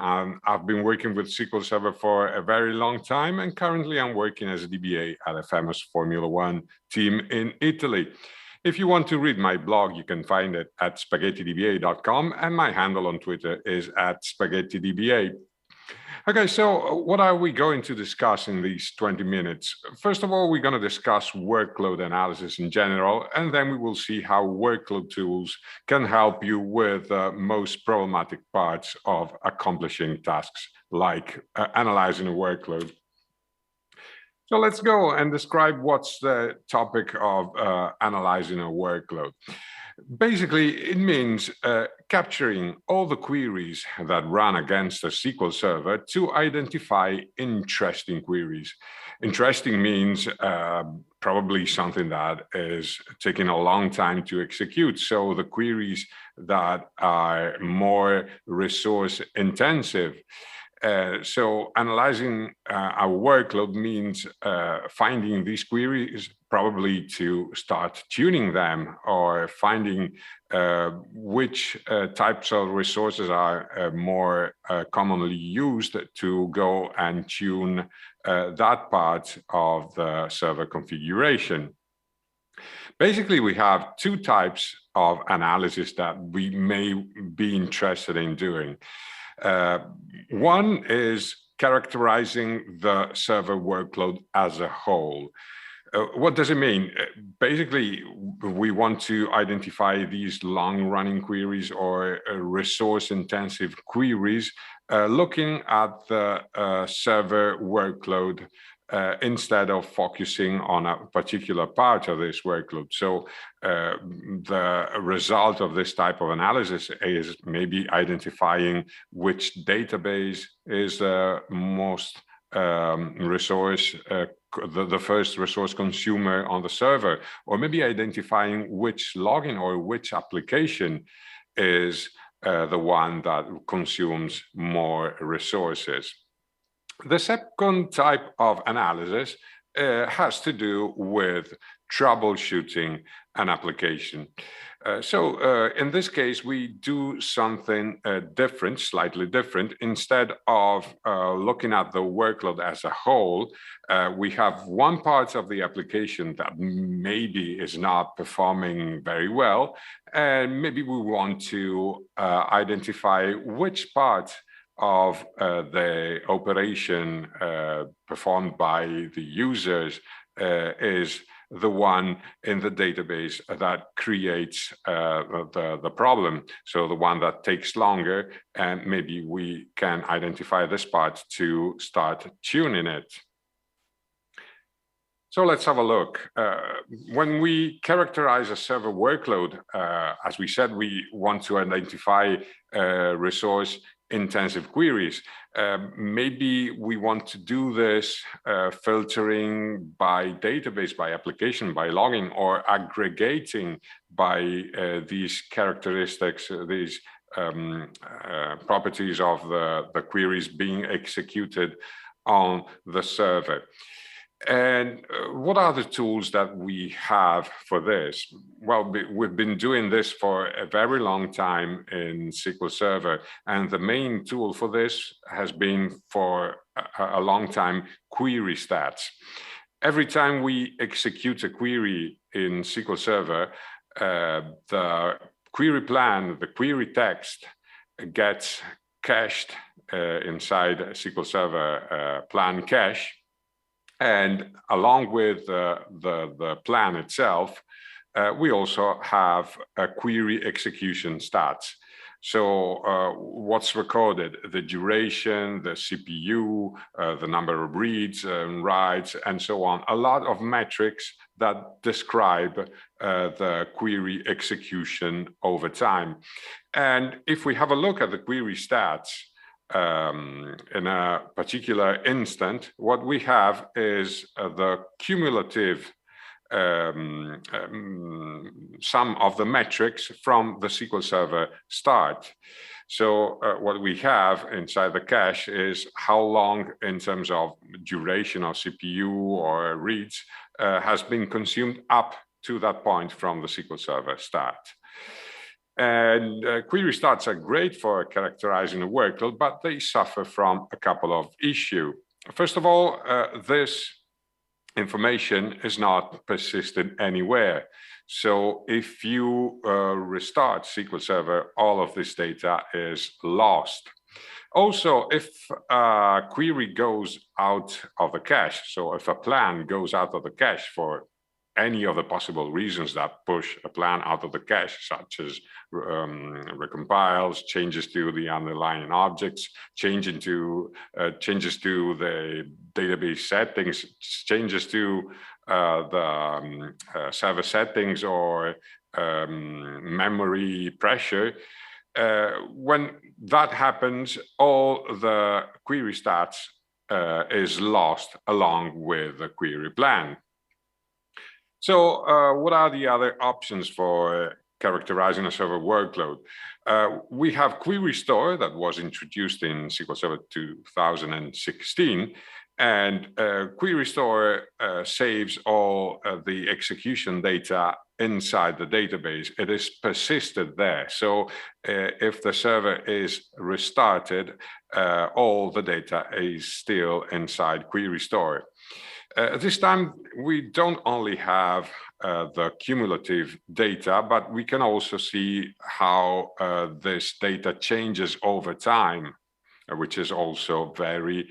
I've been working with SQL Server for a very long time, and currently I'm working as a DBA at a famous Formula One team in Italy. If you want to read my blog, you can find it at spaghettidba.com, and my handle on Twitter is @spaghettidba. Okay, so what are we going to discuss in these 20 minutes? First of all, we're going to discuss workload analysis in general, and then we will see how WorkloadTools can help you with most problematic parts of accomplishing tasks, like analyzing a workload. So let's go and describe what's the topic of analyzing a workload. Basically, it means capturing all the queries that run against a SQL Server to identify interesting queries. Interesting means probably something that is taking a long time to execute. So the queries that are more resource intensive. So analyzing our workload means finding these queries, probably to start tuning them, or finding which types of resources are more commonly used to go and tune that part of the server configuration. Basically, we have two types of analysis that we may be interested in doing. One is characterizing the server workload as a whole. What does it mean? Basically, we want to identify these long-running queries or resource-intensive queries, looking at the server workload instead of focusing on a particular part of this workload. So the result of this type of analysis is maybe identifying which database is the most resource, the first resource consumer on the server, or maybe identifying which login or which application is the one that consumes more resources. The second type of analysis has to do with troubleshooting an application. So in this case, we do something different, slightly different. Instead of looking at the workload as a whole, we have one part of the application that maybe is not performing very well, and maybe we want to identify which part of the operation performed by the users is the one in the database that creates the problem. So the one that takes longer, and maybe we can identify this part to start tuning it. So let's have a look. When we characterize a server workload, as we said, we want to identify resource-intensive queries. Maybe we want to do this filtering by database, by application, by logging, or aggregating by these characteristics, these properties of the queries being executed on the server. And what are the tools that we have for this? Well, we've been doing this for a very long time in SQL Server, and the main tool for this has been for a long time query stats. Every time we execute a query in SQL Server, the query plan, the query text gets cached inside SQL Server plan cache. And along with the plan itself, we also have a query execution stats. So what's recorded, the duration, the CPU, the number of reads and writes, and so on. A lot of metrics that describe the query execution over time. And if we have a look at the query stats, in a particular instant, what we have is the cumulative sum of the metrics from the SQL Server start. So what we have inside the cache is how long, in terms of duration of CPU or reads, has been consumed up to that point from the SQL Server start. And query starts are great for characterizing a workload, but they suffer from a couple of issues. First of all, this information is not persisted anywhere. So if you restart SQL Server, all of this data is lost. Also, if a query goes out of the cache, so if a plan goes out of the cache for any of the possible reasons that push a plan out of the cache, such as recompiles, changes to the underlying objects, changes to the database settings, changes to the server settings or memory pressure. When that happens, all the query stats is lost along with the query plan. So what are the other options for characterizing a server workload? We have query store that was introduced in SQL Server 2016. And query store saves all the execution data inside the database. It is persisted there. So if the server is restarted, all the data is still inside query store. This time, we don't only have the cumulative data, but we can also see how this data changes over time, which is also very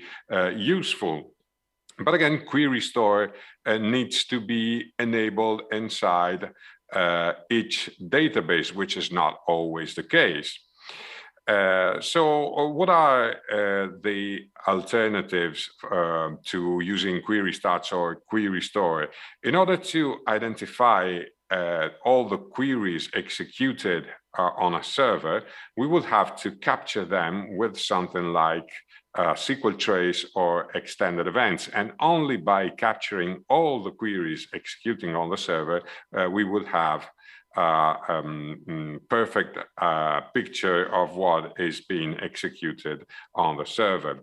useful. But again, query store needs to be enabled inside each database, which is not always the case. So what are the alternatives to using query starts or query store? In order to identify all the queries executed on a server, we would have to capture them with something like SQL trace or extended events. And only by capturing all the queries executing on the server, we would have perfect picture of what is being executed on the server.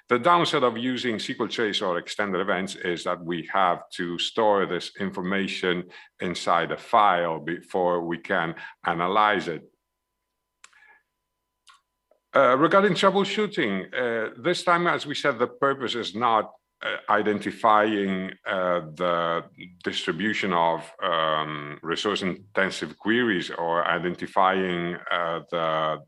The downside of using SQL trace or extended events is that we have to store this information inside a file before we can analyze it. Regarding troubleshooting, this time, as we said, the purpose is not identifying the distribution of resource-intensive queries or identifying the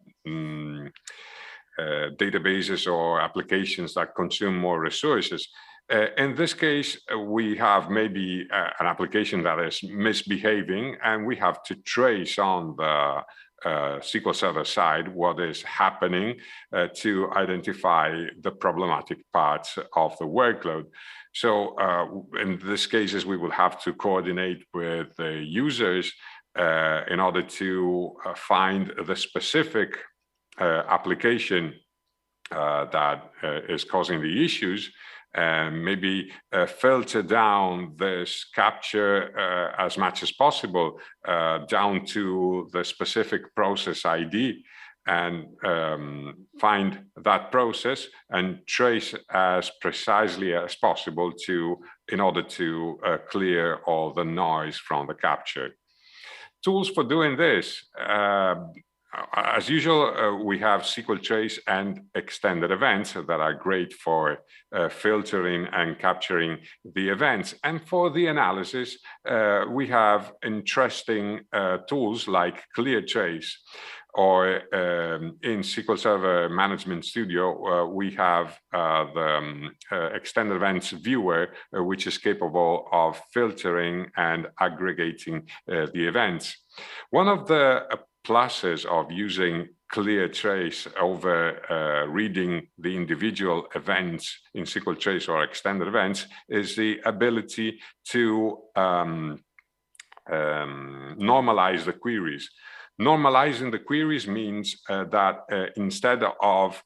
databases or applications that consume more resources. In this case, we have maybe an application that is misbehaving, and we have to trace on the SQL Server side what is happening to identify the problematic parts of the workload. So in these cases, we will have to coordinate with the users in order to find the specific application that is causing the issues, and maybe filter down this capture as much as possible down to the specific process ID, and find that process and trace as precisely as possible in order to clear all the noise from the capture. Tools for doing this. As usual, we have SQL trace and extended events that are great for filtering and capturing the events. And for the analysis, we have interesting tools like clear trace, or in SQL Server Management Studio, we have the extended events viewer, which is capable of filtering and aggregating the events. One of the pluses of using clear trace over reading the individual events in SQL trace or extended events is the ability to normalize the queries. Normalizing the queries means that instead of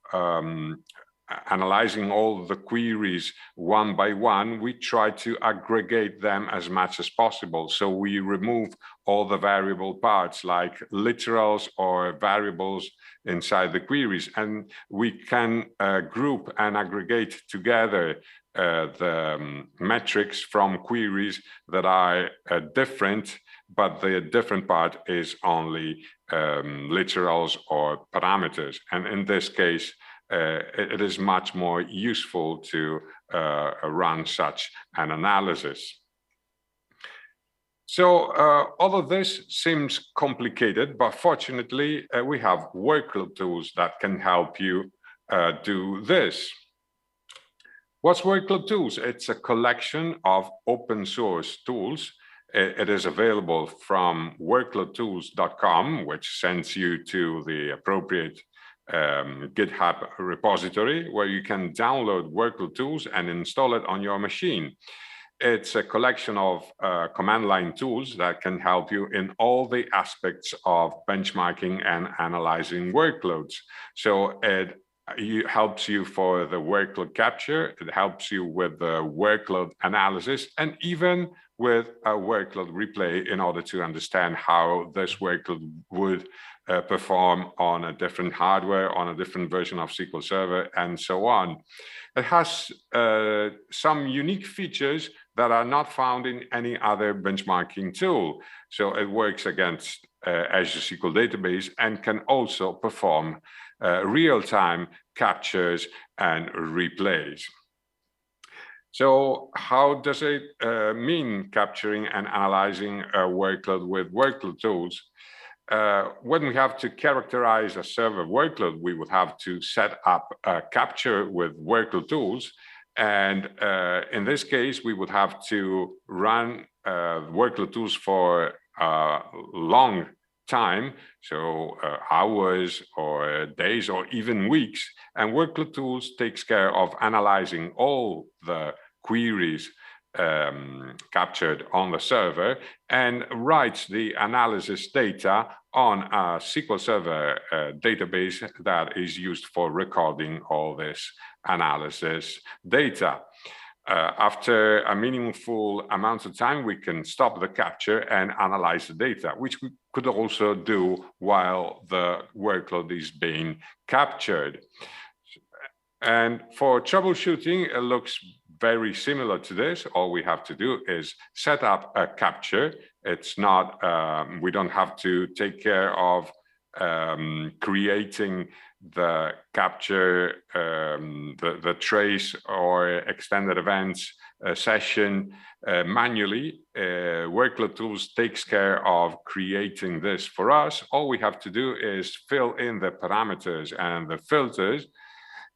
analyzing all the queries one by one, we try to aggregate them as much as possible. So we remove all the variable parts like literals or variables inside the queries, and we can group and aggregate together the metrics from queries that are different, but the different part is only literals or parameters. And in this case, it is much more useful to run such an analysis. So all of this seems complicated, but fortunately, we have workload tools that can help you do this. What's workload tools? It's a collection of open source tools. It is available from workloadtools.com, which sends you to the appropriate GitHub repository where you can download workload tools and install it on your machine. It's a collection of command line tools that can help you in all the aspects of benchmarking and analyzing workloads. So it helps you for the workload capture, it helps you with the workload analysis, and even with a workload replay in order to understand how this workload would perform on a different hardware, on a different version of SQL Server, and so on. It has some unique features that are not found in any other benchmarking tool. So it works against Azure SQL Database and can also perform real-time captures and replays. So how does it mean capturing and analyzing a workload with workload tools? When we have to characterize a server workload, we would have to set up a capture with workload tools. And in this case, we would have to run workload tools for a long time, so hours or days or even weeks. And workload tools takes care of analyzing all the queries captured on the server and writes the analysis data on a SQL Server database that is used for recording all this analysis data. After a meaningful amount of time, we can stop the capture and analyze the data, which we could also do while the workload is being captured. And for troubleshooting, it looks very similar to this. All we have to do is set up a capture. It's not, we don't have to take care of creating the capture, the trace or extended events session manually. Workload Tools takes care of creating this for us. All we have to do is fill in the parameters and the filters.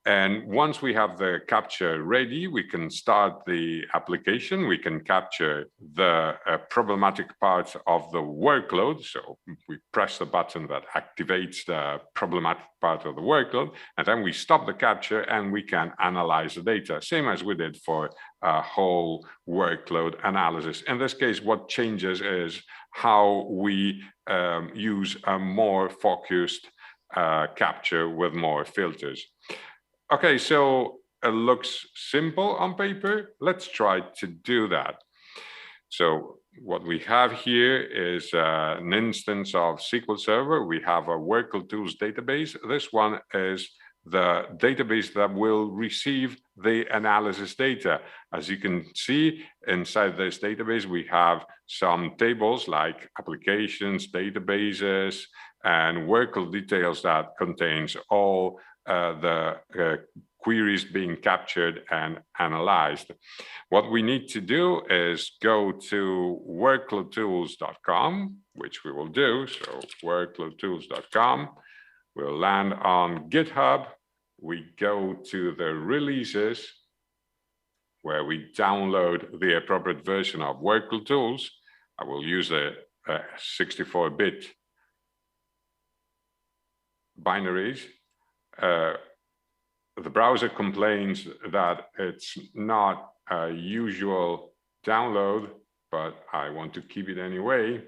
And once we have the capture ready, we can start the application. We can capture the problematic part of the workload. So we press the button that activates the problematic part of the workload, and then we stop the capture and we can analyze the data, same as we did for a whole workload analysis. In this case, what changes is how we use a more focused capture with more filters. Okay, so it looks simple on paper. Let's try to do that. So what we have here is an instance of SQL Server. We have a WorkloadTools database. This one is the database that will receive the analysis data. As you can see, inside this database, we have some tables like applications, databases, and workload details that contains all the queries being captured and analyzed. What we need to do is go to workloadtools.com, which we will do. So workloadtools.com, we'll land on GitHub. We go to the releases where we download the appropriate version of Workload Tools. I will use a 64-bit binaries. The browser complains that it's not a usual download, but I want to keep it anyway.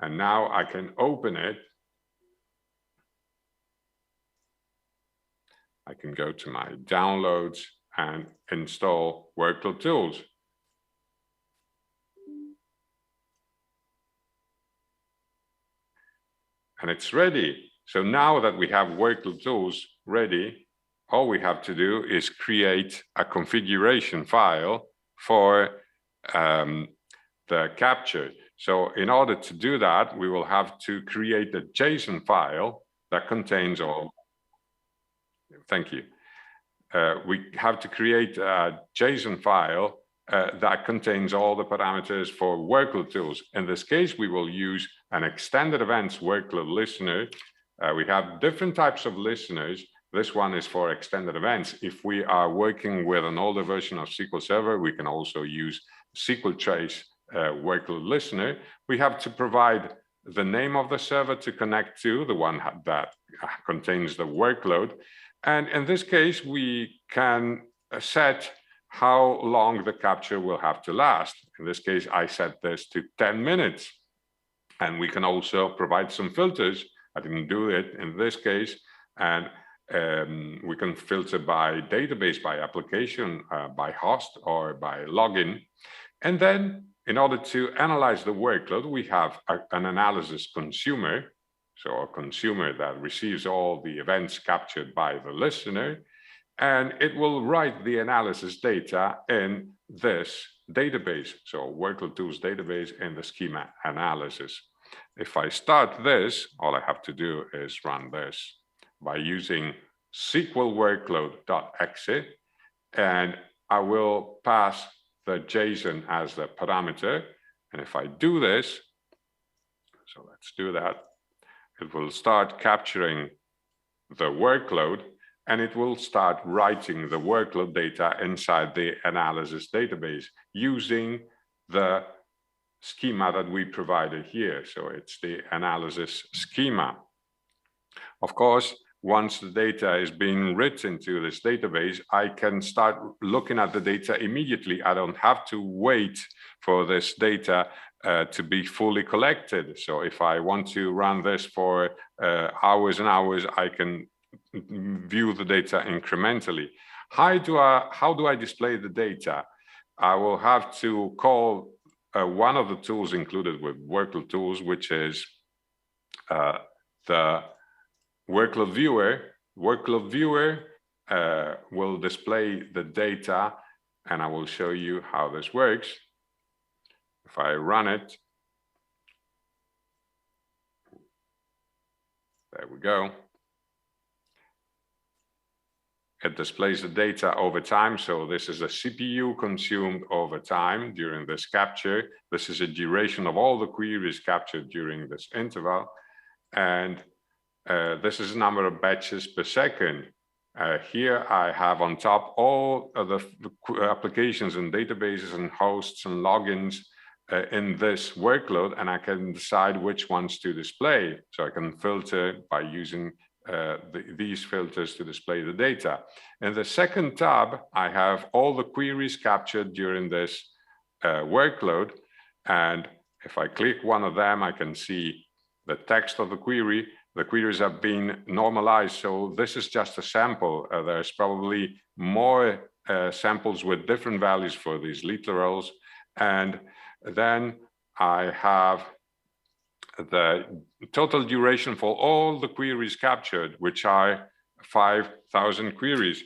And now I can open it. I can go to my downloads and install Workload Tools. And it's ready. So now that we have Workload Tools ready, all we have to do is create a configuration file for the capture. So in order to do that, we will have to create a JSON file that contains all. Thank you. We have to create a JSON file that contains all the parameters for WorkloadTools. In this case, we will use an extended events workload listener. We have different types of listeners. This one is for extended events. If we are working with an older version of SQL Server, we can also use SQL Trace workload listener. We have to provide the name of the server to connect to, the one that contains the workload. And in this case, we can set how long the capture will have to last. In this case, I set this to 10 minutes. And we can also provide some filters. I didn't do it in this case. And we can filter by database, by application, by host, or by login. And then in order to analyze the workload, we have an analysis consumer. So a consumer that receives all the events captured by the listener, and it will write the analysis data in this database. So WorkloadTools database in the schema analysis. If I start this, all I have to do is run this by using SQL workload.exe, and I will pass the JSON as the parameter. And if I do this, so let's do that. It will start capturing the workload, and it will start writing the workload data inside the analysis database using the schema that we provided here. So it's the analysis schema. Of course, once the data is being written to this database, I can start looking at the data immediately. I don't have to wait for this data to be fully collected. So if I want to run this for hours and hours, I can view the data incrementally. How do I display the data? I will have to call one of the tools included with WorkloadTools, which is the workload viewer. Workload viewer will display the data, and I will show you how this works. If I run it, there we go. It displays the data over time. So this is a CPU consumed over time during this capture. This is a duration of all the queries captured during this interval. And this is the number of batches per second. Here I have on top all of the applications and databases and hosts and logins in this workload, and I can decide which ones to display. So I can filter by using these filters to display the data. In the second tab, I have all the queries captured during this workload. And if I click one of them, I can see the text of the query. The queries have been normalized. So this is just a sample. There's probably more samples with different values for these literals. And then I have the total duration for all the queries captured, which are 5,000 queries.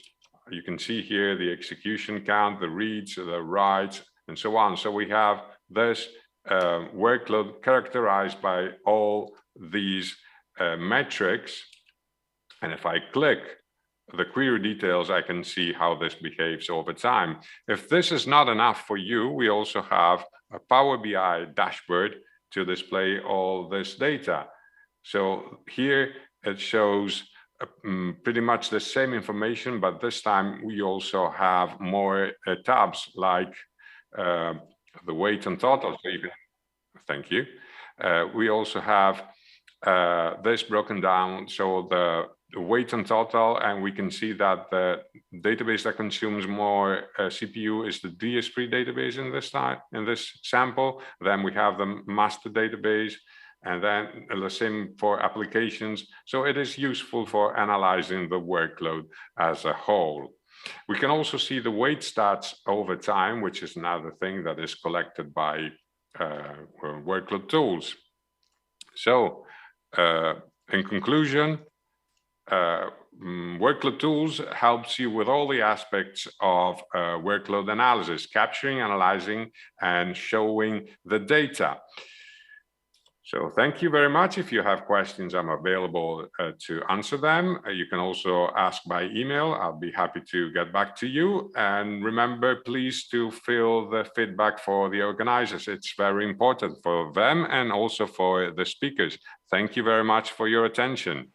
You can see here the execution count, the reads, the writes, and so on. So we have this workload characterized by all these metrics. And if I click the query details, I can see how this behaves over time. If this is not enough for you, we also have a Power BI dashboard to display all this data. So here it shows pretty much the same information, but this time we also have more tabs like the weight and total. So you can, thank you. We also have this broken down, so the weight and total, and we can see that the database that consumes more CPU is the DSP database in this sample. Then we have the master database, and then the same for applications. So it is useful for analyzing the workload as a whole. We can also see the weight stats over time, which is another thing that is collected by WorkloadTools. So in conclusion, WorkloadTools helps you with all the aspects of workload analysis, capturing, analyzing, and showing the data. So thank you very much. If you have questions, I'm available to answer them. You can also ask by email. I'll be happy to get back to you. And remember, please to fill the feedback for the organizers. It's very important for them and also for the speakers. Thank you very much for your attention.